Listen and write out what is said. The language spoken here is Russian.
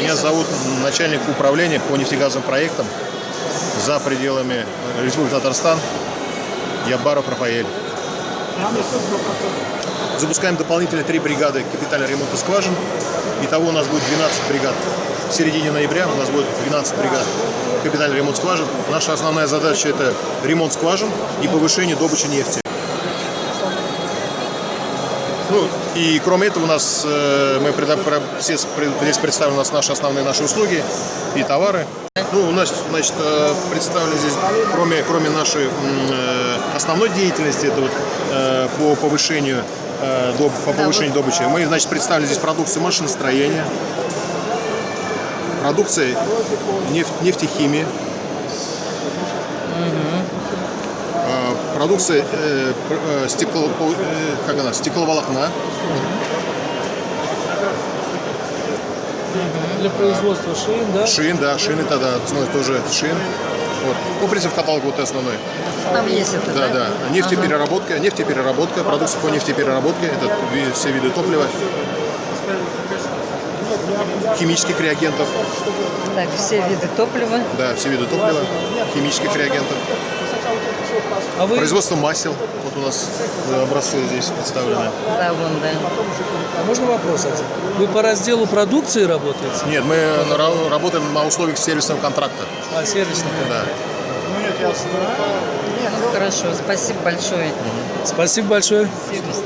Меня зовут начальник управления по нефтегазовым проектам за пределами Республики Татарстан Ябаров Рафаэль. Запускаем дополнительные 3 бригады капитального ремонта скважин. Итого у нас будет 12 бригад. В середине ноября у нас будет 12 бригад капитальный ремонт скважин. Наша основная задача — это ремонт скважин и повышение добычи нефти. Ну, и кроме этого у нас здесь представлены у нас наши основные услуги и товары. Ну, у нас, значит, представлены здесь, кроме нашей основной деятельности, это вот по повышению добычи, мы, значит, представили здесь продукцию машиностроения, продукция нефтехимии, продукция стекловолокна. Для производства шин, да? Шин, да, шины тогда, тоже шин. Вот. Ну, в принципе, каталог вот основной. Там есть это, да? Да. Нефтепереработка, продукция по нефтепереработке, это все виды топлива, химических реагентов. Так, все виды топлива. Да, все виды топлива, химических реагентов. А вы... Производство масел. Вот у нас образцы здесь представлены. Да, вон, да. А можно вопрос один? Вы по разделу продукции работаете? Нет, мы работаем на условиях сервисного контракта. А, сервисный? Да. Ну, хорошо, спасибо большое. Спасибо большое. Сервисный.